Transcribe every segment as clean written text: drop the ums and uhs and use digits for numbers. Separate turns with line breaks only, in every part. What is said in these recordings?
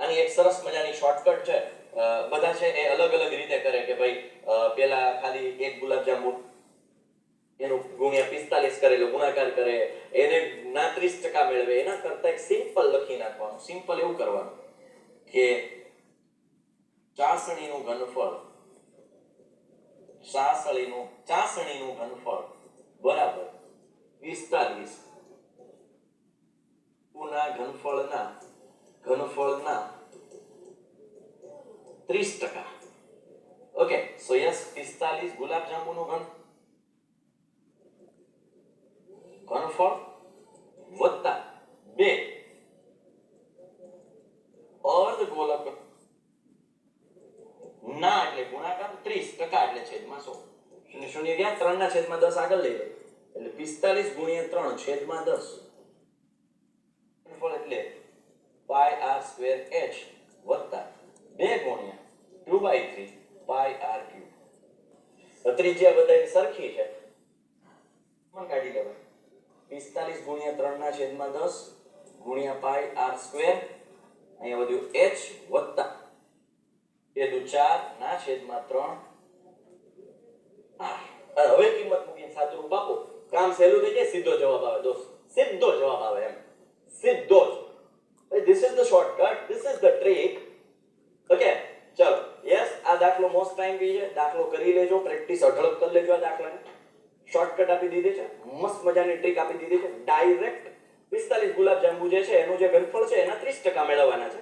આની એક સરસ મજાની શોર્ટકટ છે, બધા છે એ અલગ અલગ રીતે કરે કે ભાઈ પેલા ખાલી એક ગુલાબજાંબુ એનું ગુણ્યા 45 કરેલો ગુણાકાર કરે એને ના 30% મેળવે, એના કરતા એક સિમ્પલ લખી નાખવાનું. સિમ્પલ એવું કરવાનું કે ચાસણીનું ઘનફળ ચાસણીનું ઘનફળ બરાબર 45 ના ઘનફળના 30%. ઓકે, સો યસ 45 ગુલાબજાંબુનું ઘનફળ વત્તા 2 અર્ધગોલક ના એટલે ગુણાકાર 30% એટલે છેદમાં 100. શૂન્ય શૂન્ય ગયા 3 ના છેદમાં 10 આગળ લઈ લો એટલે 45 ગુણ્યા 3 છેદમાં 10 ઘનફળ એટલે પાઈ r સ્ક્વેર h વત્તા 2 ગુણ્યા 2/3 પાઈ r ક્યુબ. ત્રિજ્યા બધાની સરખી છે પણ કાઢી લેવાય. 45 ગુણ્યા 3 ના છેદમાં 10 ગુણ્યા પાઈ r સ્ક્વેર અહીંયા વધ્યું h વત્તા 4 ના છેદમાં 3 r. હવે કિંમત મૂકીને સાચું રૂપ આપો, કામ સહેલું થઈ જાય, સીધો જવાબ આવે દોસ્ત, સીધો જવાબ આવે એમ, સીધો જ. This is the shortcut, this is the trick. Okay, ચલો યસ આ દાખલો મોસ્ટ ટાઈમ બી છે, દાખલો કરી લેજો, પ્રેક્ટિસ અઢળક કરી લેજો. આ દાખલાની શોર્ટકટ આપી દીધી છે, મસ્ત મજાની ટ્રીક આપી દીધી છે. ડાયરેક્ટ 45 ગુલાબજાંબુ જે છે એનું જે ઘનફળ છે એના 30% મેળવવાના છે.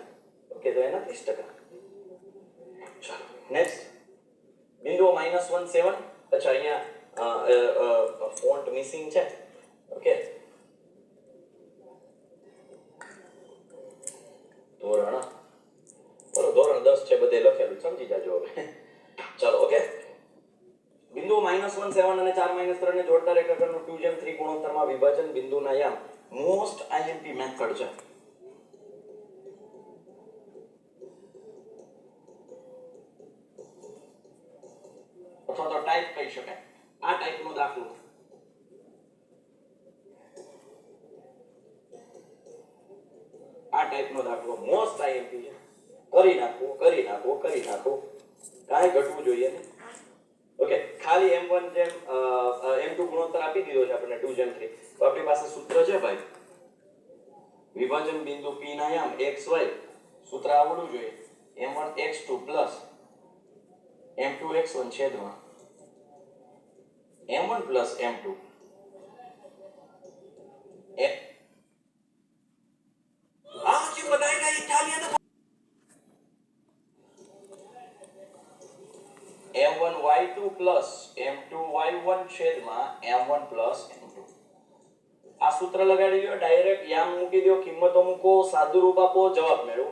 ઓકે, તો એના 30%. ચાલો નેક્સ્ટ બિંદુઓ -17. અચ્છા અહીંયા ફોન્ટ મિસિંગ છે. ઓકે, ધોરણ 10 છે, બધે લખેલું સમજી જાજો હવે. ચાલો ઓકે, બિંદુઓ -17 અને 4 - 3 ને જોડતા રેખાખંડનું 2:3 ગુણોત્તરમાં વિભાજન બિંદુના યામ મોસ્ટ આઈએમપી મેથડ છે. અથવા તો ટાઈપ કહી શકાય. આ ટાઈપનો દાખલો મોસ્ટ આઈએમપી છે. કરી નાખો કાંઈ ઘટવું જોઈએ નહીં. ઓકે, ખાલી m1 જેમ m2 ગુણોત્તર આપી દીધો છે આપણને 2:3. તો આપણી પાસે સૂત્ર છે ભાઈ, વિભાજન બિંદુ p ના યામ xy. સૂત્ર આવડવું જોઈએ, m1 x2 m2 x1 છેદમાં m1 m2. m1 y2 m2 y1 છેદમાં m1 m2. આ સૂત્ર લગાડી દો, ડાયરેક્ટ યામ મૂકી દો, કિંમતો મૂકો, સાદું રૂપ આપો, જવાબ મેળવો.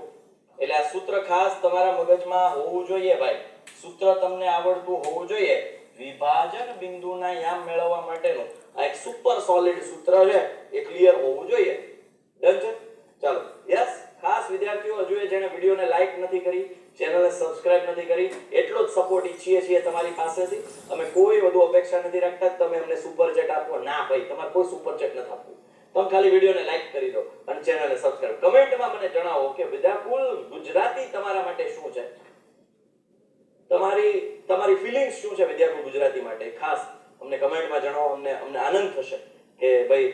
એટલે આ સૂત્ર ખાસ તમારા મગજમાં હોવું જોઈએ ભાઈ, સૂત્ર તમને આવડતું હોવું જોઈએ. વિભાજન બિંદુના યામ મેળવવા માટેનું આ એક સુપર સોલિડ સૂત્ર છે, એ ક્લિયર હોવું જોઈએ. ડન છે? ચાલો યસ, ખાસ વિદ્યાર્થીઓ હજુ જેણે વિડિયોને લાઈક નથી કરી, ચેનલને સબસ્ક્રાઇબ નથી કરી, એટલો જ સપોર્ટ ઈચ્છીએ છીએ તમારી પાસેથી. અમે કોઈ વધુ અપેક્ષા નથી રાખતા તમે અમને સુપર ચેટ આપો. ના ભાઈ, તમારે કોઈ સુપર ચેટ નથી આપવું. તમે ખાલી વિડિયોને લાઈક કરી દો અને ચેનલને સબસ્ક્રાઇબ. કમેન્ટમાં મને જણાવો કે વિદ્યાકુલ ગુજરાતી તમારા માટે શું છે, તમારી ફિલિંગ્સ શું છે વિદ્યાકુલ ગુજરાતી માટે. ખાસ અમને કમેન્ટમાં જણાવો, અમને આનંદ થશે કે ભાઈ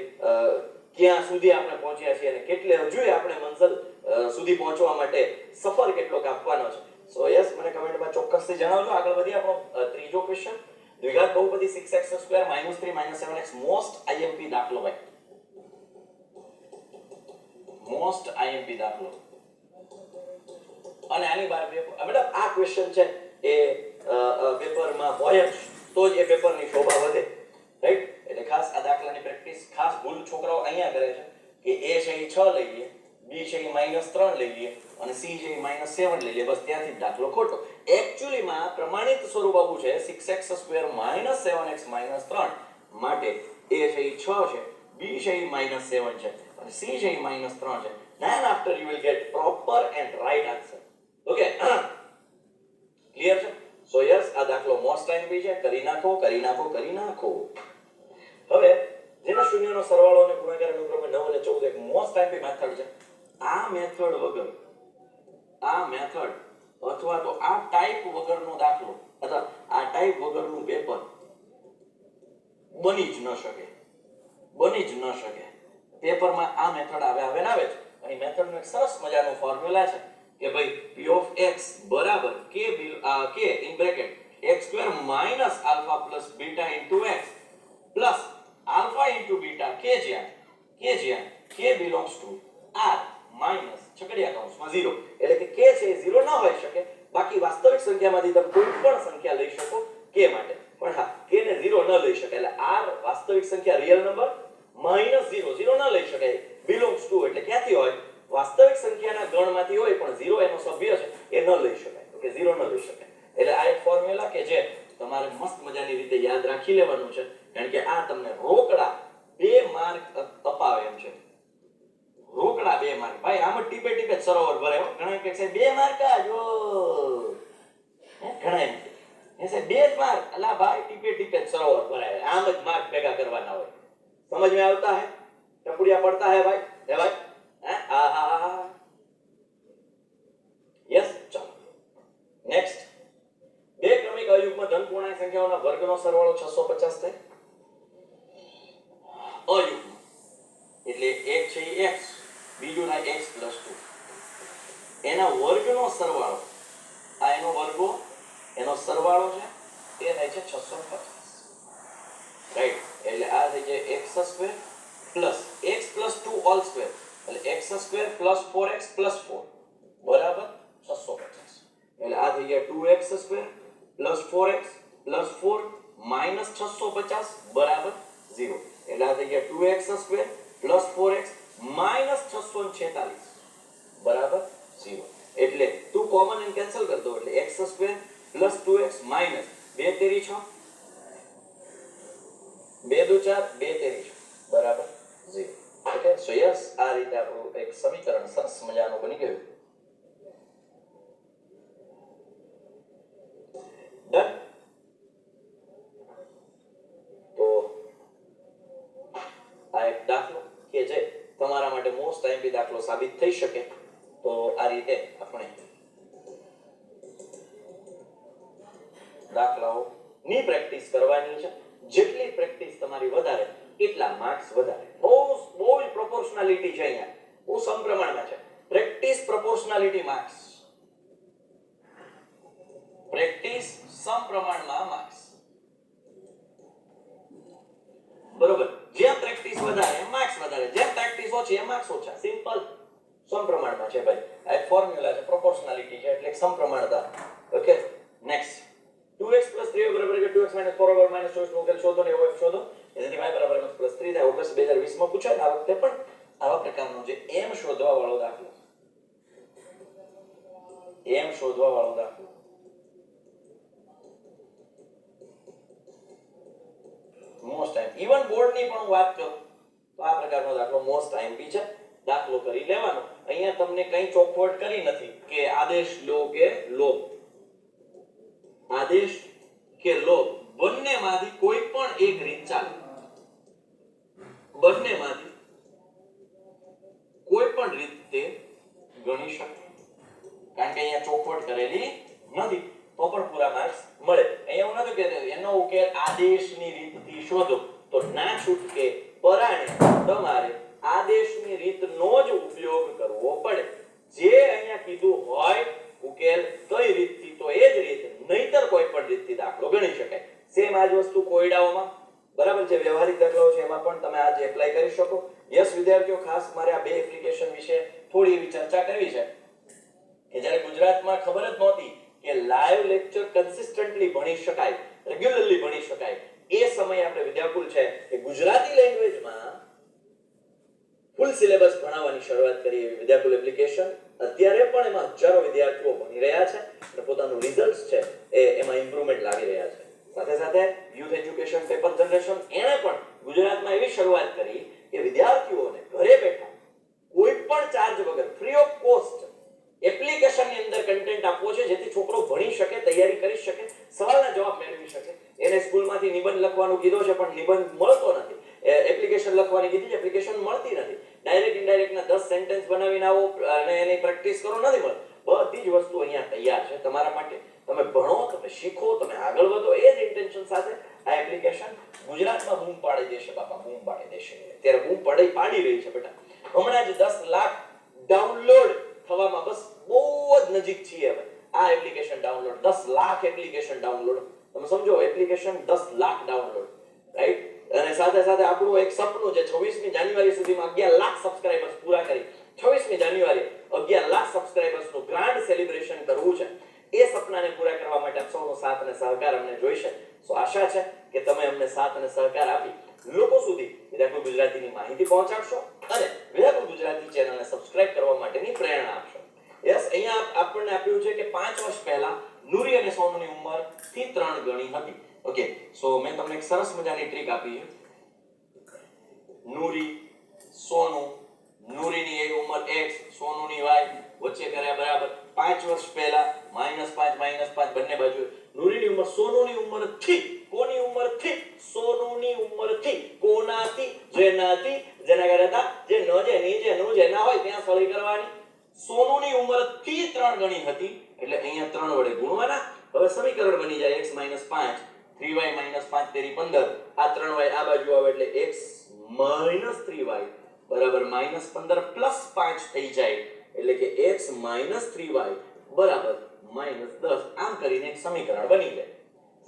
ક્યાં સુધી આપણે પહોંચ્યા છીએ અને કેટલે હજુ આપણે મંઝિલ સુધી પહોંચવા માટે સફર કેટલો કાપવાનો છે. સો યસ, મને કમેન્ટમાં ચોક્કસથી જણાવજો. આગળ વધીએ આપણો ત્રીજો ક્વેશ્ચન, દ્વિઘાત બહુપદી 6x² - 3 - 7x મોસ્ટ આઈએમપી દાખલો ભાઈ, મોસ્ટ આઈએમપી દાખલો. અને આની બહાર મતલબ આ ક્વેશ્ચન છે એ પેપરમાં હોય જ તો જ એ પેપરની શોભા વધે, રાઈટ? એટલે ખાસ આ દાખલાની પ્રેક્ટિસ, ખાસ ભૂલ છોકરાઓ અહીંયા કરે છે કે એ છે એ 6 લઈ લે, બી છે એ -3 લઈ લે અને સી છે એ -7 લઈ લે, બસ ત્યાંથી દાખલો ખોટો. એકચ્યુઅલીમાં પ્રમાણિત સ્વરૂપ આવું છે 6x² - 7x - 3 માટે એ છે એ 6 છે, બી છે એ -7 છે અને સી છે એ -3 છે. Then after you will get proper and right answer. Okay, clear છે? સો યસ, આ દાખલો મોસ્ટ ટાઈમ બી છે. કરી નાખો. હવે જેના શૂન્યનો સરવાળો અને ગુણાકાર અનુક્રમે 9 અને 14 એક મોસ્ટ ટાઈમ બી મેથડ છે. આ મેથડ વગર મેથડ અથવા તો આ ટાઈપ વગરનો દાખલો અથવા આ ટાઈપ વગરનું પેપર બની જ ન શકે. પેપરમાં આ મેથડ આવે છે. અહીં મેથડનો એક સરસ મજાનો ફોર્મ્યુલા છે કે ભાઈ p of x બરાબર k in bracket x2 minus alpha plus beta into x plus alpha into beta k જ્યાં k belongs to r minus છકડિયા કૌંસમાં 0 એટલે કે k છે એ 0 ન હોઈ શકે. બાકી વાસ્તવિક સંખ્યામાંથી તમે કોઈ પણ સંખ્યા લઈ શકો k માટે, પણ હા k ને 0 ન લઈ શકે એટલે r વાસ્તવિક સંખ્યા રિયલ નંબર minus 0 ન લઈ શકાય. belongs to એટલે ક્યાંથી હોય? વાસ્તવિક સંખ્યાના ગણમાંથી હોય પણ 0 એનો સભ્ય છે એ ન લઈ શકાય. તો કે 0 ન લઈ શકાય. એટલે આ એક ફોર્મ્યુલા કે જે તમારે મસ્ત મજાની રીતે યાદ રાખી લેવાનું છે, કારણ કે આ તમને રોકડા 2 માર્ક અપાવે એમ છે. રોકડા 2 માર્ક. ભાઈ આમ ટીપે ટીપે સરોવર ભરે હો. ઘણા કે છે 2 માર્ક આજો, ઘણા એમ કે છે 2 માર્ક. અલા ભાઈ ટીપે ટીપે સરોવર ભરાય, આમ જ માર્ક ભેગા કરવાના હોય. समझ में आता है? टपुड़िया पड़ता है भाई? है भाई? यस. चलो नेक्स्ट. બે ક્રમિક અયુગ્મ ધન પૂર્ણાંક સંખ્યાઓના વર્ગનો સરવાળો 650 થાય. અયુગ્મ એટલે એક છે x, બીજું થાય x + 2. એના વર્ગનો સરવાળો, આ એનો વર્ગો એનો સરવાળો છે એ થાય છે 650. રાઈટ. એટલે આ થઈ જાય x² + x + 2 હોલ સ્ક્વેર એટલે x² + 4x + 4 બરાબર 650. એટલે આ થઈ ગયા 2x² + 4x + 4 - 650 બરાબર 0. એટલે આ થઈ ગયા 2x² + 4x - 646 બરાબર 0. એટલે 2 કોમન એન્ડ કેન્સલ કરી દો એટલે x² + 2x - 2 તેરી 6 2 દુ 4 2 તેરી 6 બરાબર 0. ઓકે. સો યસ, આ રીતે આપણું એક સમીકરણ સરસ મજાનું બની ગયું. ડન. તો આ એક દાખલો કે જે તમારા માટે મોસ્ટ આઈએમપી દાખલો સાબિત થઈ શકે. તો આ રીતે આપણે દાખલાઓની પ્રેક્ટિસ કરવાની છે. જેટલી પ્રેક્ટિસ તમારી વધારે એટલા માર્ક્સ વધારે. બહુ જ પ્રોપોર્શનાલિટી છે અહીંયા, બહુ સમપ્રમાણમાં છે. પ્રેક્ટિસ પ્રોપોર્શનાલિટી માર્ક્સ, પ્રેક્ટિસ સમપ્રમાણમાં માર્ક્સ. બરોબર. જેમ પ્રેક્ટિસ વધારે એમ માર્ક્સ વધારે, જેમ પ્રેક્ટિસ ઓછી એમ માર્ક્સ ઓછા. સિમ્પલ સમપ્રમાણમાં છે ભાઈ. આ એક ફોર્મ્યુલા છે, પ્રોપોર્શનાલિટી છે એટલે એક સમપ્રમાણતા. Okay. Next. 2x + 3y = 2x - 4y - 24 નો ઉકેલ શોધો ને એવો શોધો. એનાથી y = x + 3 થાય. ઓગસ્ટ 2020 માં પૂછાય ને આ વખતે પણ આવા પ્રકારનો જે m શોધવા વાળો દાખલો, મોસ્ટ ટાઈમ ઇવન બોર્ડ ની પણ વાત કરું તો આ પ્રકારનો દાખલો મોસ્ટ ટાઈમ બી છે. દાખલો કરી લેવાનો. અહીંયા તમને કઈ ચોખવટ કરી નથી કે આદેશ લો કે લોભ. આદેશ કે લોભ બંનેમાંથી કોઈ પણ એક રીત ચાલે. બંનેમાંથી કોઈ પણ રીત તે ગણી શકે, કારણ કે અહીંયા ચોખવટ કરેલી નથી તો પણ પૂરા માર્ક્સ મળે. અહીંયા હું નથી કહેતો એનો ઉકેલ આદેશની રીતથી શોધો તો ના છૂટકે પરાણે તમારે આદેશની રીતનો જ ઉપયોગ કરવો પડે. જે અહીંયા કીધું હોય ઉકેલ કઈ રીતથી તો એ જ રીત, નહીતર કોઈ પણ રીતથી દાખલો ગણી શકાય. સેમ આ જ વસ્તુ કોયડાઓમાં બરાબર જે વ્યવહારિક દાખલાઓ છે એમાં પણ તમે આજે એપ્લાય કરી શકો. યસ વિદ્યાર્થીઓ, ખાસ મારે આ બે એપ્લિકેશન વિશે થોડી એવી ચર્ચા કરવી છે કે જ્યારે ગુજરાતમાં ખબર જ નહોતી કે લાઈવ લેક્ચર કન્સિસ્ટન્ટલી ભણી શકાય, રેગ્યુલરલી ભણી શકાય, એ સમયે આપણે વિદ્યાકુલ છે એ ગુજરાતી લેંગ્વેજમાં ફૂલ સિલેબસ ભણાવવાની શરૂઆત કરી. વિદ્યાકુલ એપ્લિકેશન અત્યારે પણ એમાં હજારો વિદ્યાર્થીઓ ભણી રહ્યા છે અને પોતાનું રિઝલ્ટ છે એમાં ઇમ્પ્રુવમેન્ટ લાવી રહ્યા છે. સાથે સાથે યુથ એજ્યુકેશન પેપર જનરેશન એણે પણ ગુજરાતમાં એવી શરૂઆત કરી કે વિદ્યાર્થીઓને ઘરે બેઠા કોઈ પણ ચાર્જ વગર ફ્રી ઓફ કોસ્ટ એપ્લિકેશનની અંદર કન્ટેન્ટ આપવો છે, જેથી છોકરો ભણી શકે, તૈયારી કરી શકે, સવાલના જવાબ મેળવી શકે. એને સ્કૂલમાંથી નિબંધ લખવાનું કીધો છે પણ નિબંધ મળતો નથી. એપ્લિકેશન લખવાની કીધી છે, એપ્લિકેશન મળતી નથી. ડાયરેક્ટ ઇનડાયરેક્ટ ના 10 સેન્ટેન્સ બનાવીને આવો અને એની પ્રેક્ટિસ કરો, નથી મળતી. બધી જ વસ્તુ અહીંયા તૈયાર છે તમારા માટે. તમે ભણો, તમે શીખો, તમે આગળ વધો, એ જ ઇન્ટેન્શન સાથે આ એપ્લિકેશન ગુજરાતમાં બૂમ પાડી દેશે બાપા, બૂમ પાડી દેશે. અત્યારે બૂમ પાડી રહી છે બેટા. હમણાં જ 10 લાખ ડાઉનલોડ થવામાં બસ બહુ જ નજીક છીએ હવે. આ application download 10 lakh application download, તમે સમજો એપ્લિકેશન 10 લાખ ડાઉનલોડ, રાઈટ. અને સાથે સાથે આપણું એક સપનું છે 26મી જાન્યુઆરી સુધીમાં 11 લાખ સબસ્ક્રાઇબર્સ પૂરા કરી 26મી જાન્યુઆરી 11 લાખ સબસ્ક્રાઇબર્સનું ગ્રાન્ડ સેલિબ્રેશન કરવું છે. એ સપનાને પૂરા કરવા માટે આપ સૌનો સાથ અને સહકાર અમને જોઈશે. સો આશા છે કે તમે અમને સાથ અને સહકાર આપી લોકો સુધી વિદ્યાકુલ ગુજરાતીની માહિતી પહોંચાડશો અને વિદ્યાકુલ ગુજરાતી ચેનલને સબસ્ક્રાઇબ કરવા માટેની પ્રેરણા આપશો. યસ, અહીંયા આપણને આપ્યું છે કે 5 વર્ષ પહેલા નૂરી અને સોનુની ઉંમર થી 3 ગણી હતી. ઓકે, સો મેં તમને એક સરસ મજાની ટ્રીક આપી છે. નૂરી, સોનુ, નૂરીની એ ઉંમર x, સોનુની y, વચ્ચે કર્યા બરાબર 5 વર્ષ પહેલા -5 બંને બાજુ. નૂરીની ઉંમર સોનુની ઉંમર થી, કોની ઉંમર થી? સોનુની ઉંમર થી. કોનાથી? જેનાથી, જેના કરતા જે ન જે ની જે નું જે ના હોય ત્યાં સળી કરવાની. સોનુની ઉંમર થી 3 ગણી હતી એટલે અહીંયા 3 વડે ગુણવાના. હવે સમીકરણ બની જાય x - 5, 3y - 5 તેરી 15. આ 3y આ બાજુ આવે એટલે x - 3y બરાબર -15 + 5 થઈ જાય એટલે કે x - 3y બરાબર -10. આમ કરીને એક સમીકરણ બની જાય.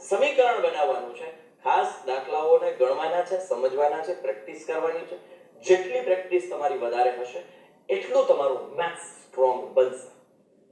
સમીકરણ બનાવવાનું છે, ખાસ દાખલાઓને ગણવાના છે, સમજવાના છે, પ્રેક્ટિસ કરવાની છે. જેટલી પ્રેક્ટિસ તમારી વધારે હશે એટલું તમારું મેથ્સ સ્ટ્રોંગ બનશે,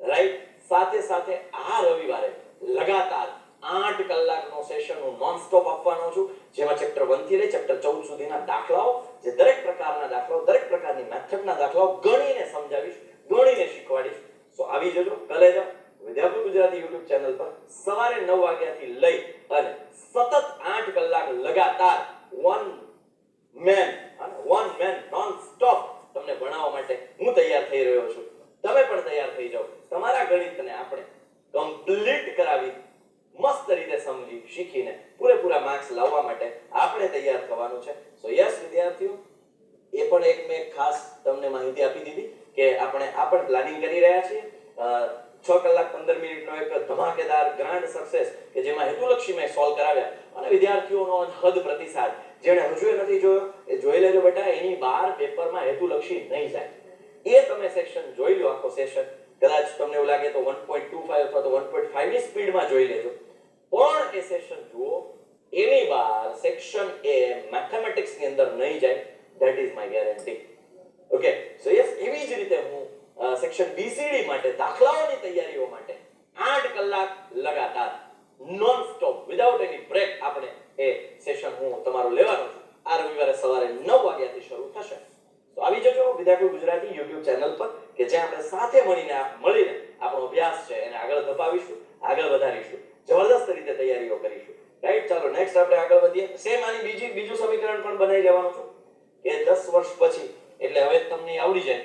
રાઈટ. સાથે સાથે આ રવિવારે લગાતાર 8 કલાકનો સેશન હું નોન સ્ટોપ આપવાનો છું, જેમાં ચેપ્ટર 1 થી લઈ ચેપ્ટર 14 સુધીના દાખલાઓ, જે દરેક પ્રકારના દાખલાઓ, દરેક પ્રકારની મેથડના દાખલાઓ ગણીને સમજાવીશ, ગણીને શીખવાડીશ. સો આવી જજો કલેજા વિદ્યાકુલ ગુજરાતી YouTube ચેનલ પર સવારે 9 વાગ્યાથી લઈ અને સતત 8 કલાક લગાતાર વન મેન નોન સ્ટોપ તમને ભણાવવા માટે હું તૈયાર થઈ રહ્યો છું. તમે પણ તૈયાર થઈ જાઓ. તમારા ગણિતને આપણે કમ્પ્લીટ કરાવી મસ્ત રીતે સમજી શીખીને પૂરેપૂરા માર્ક્સ લાવવા માટે આપણે તૈયાર થવાનું છે. સો યસ વિદ્યાર્થીઓ, એ પણ એક મેં ખાસ તમને માહિતી આપી દીધી કે આપણે આ પણ પ્લાનિંગ કરી રહ્યા છીએ. 6 કલાક 15 મિનિટનો એક ધમાકેદાર ગ્રાન્ડ સક્સેસ કે જેમાં હેતુલક્ષી મેં સોલ્વ કરાવ્યા અને વિદ્યાર્થીઓનો હદ પ્રતિસાદ જેણે હજુ નથી જોયો એ જોઈ લેજો બેટા. એની બહાર પેપરમાં હેતુલક્ષી નહીં જાય. એ તમે સેક્શન જોઈ લો, આખો સેશન. કદાચ તમને એવું લાગે તો 1.25 અથવા તો 1.5 ની સ્પીડમાં જોઈ લેજો, પણ એ સેશન જુઓ. એની બહાર સેક્શન એ મેથેમેટિક્સ ની અંદર નહીં જાય. That is my guarantee. Okay, so yes, એવી જ રીતે હું સેક્શન બીસીડી માટે દાખલાઓની તૈયારીઓ માટે 8 કલાક લગાતાર non stop without any break આપણે એ સેશન હું તમારું લેવાનો છું. આ રવિવારે સવારે 9 વાગ્યાથી શરૂ થશે. તો આવી જજો વિદ્યાકુલ ગુજરાતી YouTube ચેનલ પર કે જ્યાં આપણે સાથે મળીને આપણો અભ્યાસ છે એને આગળ ધપાવીશું, આગળ વધારીશું, જબરદસ્ત રીતે તૈયારીઓ કરીશું, રાઈટ. ચાલો નેક્સ્ટ આપણે આગળ વધીએ. સેમ આની બીજું સમીકરણ પણ બનાવી લેવાનું છું કે 10 વર્ષ પછી એટલે હવે તમને આવડી જાય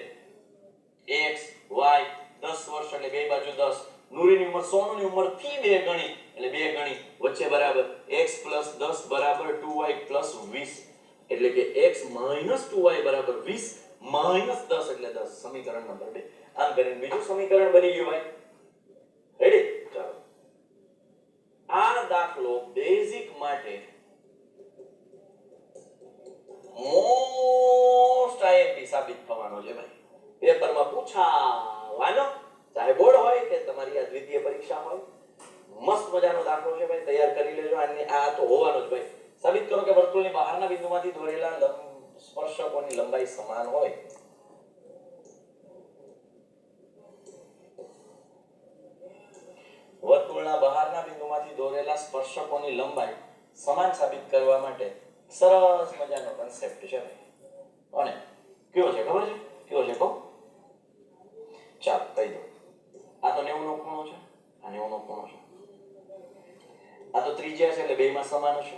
x y 10 વર્ષ એટલે બે બાજુ 10. નૂરીની ઉંમર સોનુની ઉંમર થી 2 ગણી એટલે 2 ગણી વચ્ચે બરાબર x + 10 બરાબર 2y + 20 એટલે કે x - 2y બરાબર 20 - 10 એટલે 10. સમીકરણ નંબર 2. આમ કરીને બીજું સમીકરણ બની ગયું ભાઈ. રેડી? ચાલો. આ દાખલો બેઝિક માટે મોસ્ટ આઈએમપી સાબિત થવાનો છે ભાઈ. પેપરમાં પૂછાવાનો, ચાહે બોર્ડ હોય કે તમારી આ દ્વિતીય પરીક્ષા હોય. મસ્ત મજાનો દાખલો છે ભાઈ, તૈયાર કરી લેજો. આ તો હોવાનો જ ભાઈ. સાબિત કરો કે વર્તુળની બહારના બિંદુમાંથી દોરેલા સ્પર્શકોની લંબાઈ સમાન હોય. વર્તુળના બહારના બિંદુમાંથી દોરેલા સ્પર્શકોની લંબાઈ સમાન સાબિત કરવા માટે સરસ મજાનો કન્સેપ્ટ છે અને કયો છે ખબર છે? કયો છે કહો? ચાલો કહી દો. આ તો 90 નો ખૂણો છે, આ 90 નો ખૂણો છે. આ તો ત્રિજ્યા છે એટલે બેયમાં સમાન હશે.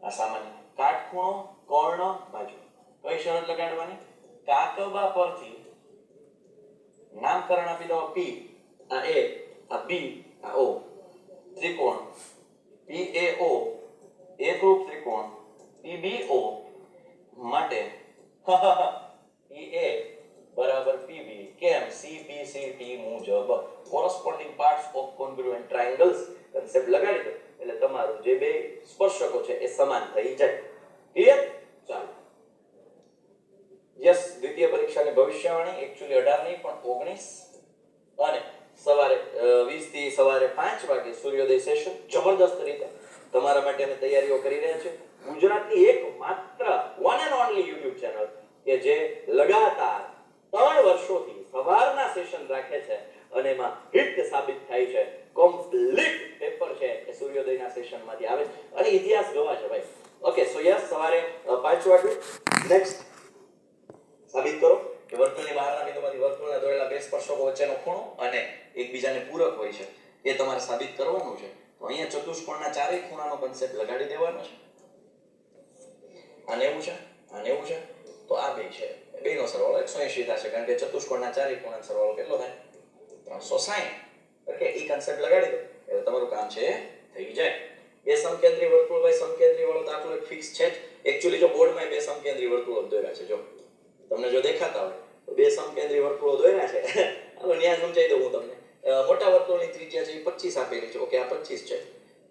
આ સામાન્ય કાટખૂણો, કર્ણ, બાજુ. કઈ શરત લગાડવાની? કાકબા પરથી નામકરણ આપી દો. p, આ a, આ b, આ o. ત્રિકોણ PAO એકરૂપ ત્રિકોણ PBO માટે PA બરાબર PB. કેમ? CB ABCD મુજબ કોરસ્પોન્ડિંગ પાર્ટ્સ ઓફ કોન્ગ્રુએન્ટ ટ્રાયેંગલ્સ કન્સેપ્ટ લગાડી દો એટલે તમારું જે બે સ્પર્શકો છે એ સમાન થઈ જાય. ક્લિયર? ચાલો. યસ, દ્વિતીય પરીક્ષાની ભવિષ્યવાણી એકચ્યુઅલી 18 નહીં પણ 19 અને સવારે 20 થી સવારે 5 વાગે સૂર્યોદય સેશન જબરદસ્ત રીતે તમારા માટે અમે તૈયારીઓ કરી રહ્યા છીએ. ગુજરાતની એકમાત્ર one and only YouTube channel કે જે લગાતાર 3 વર્ષોથી સવારના સેશન રાખે છે અને એમાં હિટ સાબિત થાય છે. કમ્પ્લીટ પેપર છે એ સૂર્યોદયના સેશનમાંથી આવે અને ઇતિહાસ ગવા છે ભાઈ. ઓકે, સો યસ, સવારે 5 વાગે નેક્સ્ટ સાબિત કરો કે વર્તુળની બહારના બિંદુમાંથી વર્તુળના દોરેલા બે સ્પર્શકો વચ્ચેનો ખૂણો અને એકબીજાને પૂરક હોય છે એ તમારે સાબિત કરવાનું છે. તો અહીંયા ચતુષ્કોણના ચારેય ખૂણાનો કોન્સેપ્ટ લગાડી દેવાનો છે. આને એવું છે, આને એવું છે, તો આ બે છે બેનો સરવાળો 180 થશે કારણ કે ચતુષ્કોણના ચારેય ખૂણાનો સરવાળો કેટલો થાય? 360. ઓકે, એ કોન્સેપ્ટ લગાડી દો એટલે તમારું કામ છે થઈ જાય. બે સમકેન્દ્રી વર્તુળ ભાઈ સમકેન્દ્રી વાળો દાખલો એક ફિક્સ છે જ. એકચ્યુઅલી જો બોર્ડમાં બે સમકેન્દ્રી વર્તુળો દોર્યા છે, જો તમને જો દેખાતા હોય તો બે સમકેન્દ્રી વર્તુળો દોર્યા છે. હવે ન્યા સમજાઈ દઉં હું તમને. મોટા વર્તુળની ત્રિજ્યા છે એ 25 આપેલી છે. ઓકે, આ 25 છે.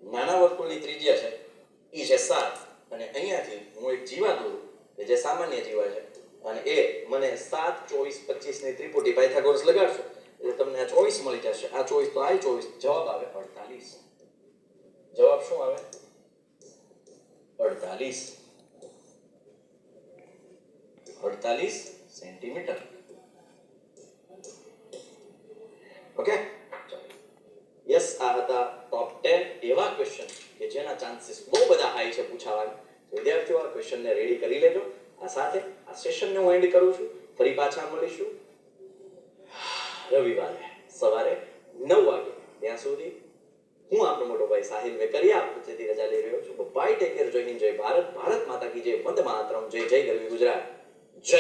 નાના વર્તુળની ત્રિજ્યા છે એ છે 7 અને અહીંયાથી હું એક જીવા દોરું કે જે સામાન્ય જીવા છે અને એ મને 7, 24, 25 ની ત્રિપુટી પાયથાગોરસ લગાડશો એટલે તમને આ 24 મળી જશે. આ 24 તો આ 24, જવાબ આવે 48. જવાબ શું આવે? 48 સેન્ટીમીટર. ઓકે, યસ, આ હતા ટોપ 10 એવા ક્વેશ્ચન કે જેના ચાન્સીસ બહુ બધા હાઈ છે પૂછાવાના. વિદ્યાર્થીઓ આ ક્વેશ્ચનને રેડી કરી લેજો. આ સાથે આ સેશનને હું એન્ડ કરું છું. ફરી પાછા મળીશું રવિવારે સવારે 9 વાગે. ત્યાં સુધી હું આપણો મોટો ભાઈ સાહિલ વેકરિયા આપથી રજા લઈ રહ્યો છું. Bye, take care. જય હિન્દ, જય ભારત, ભારત માતા કી જય, વંદે માતરમ, જય જય ગરવી ગુજરાત, જય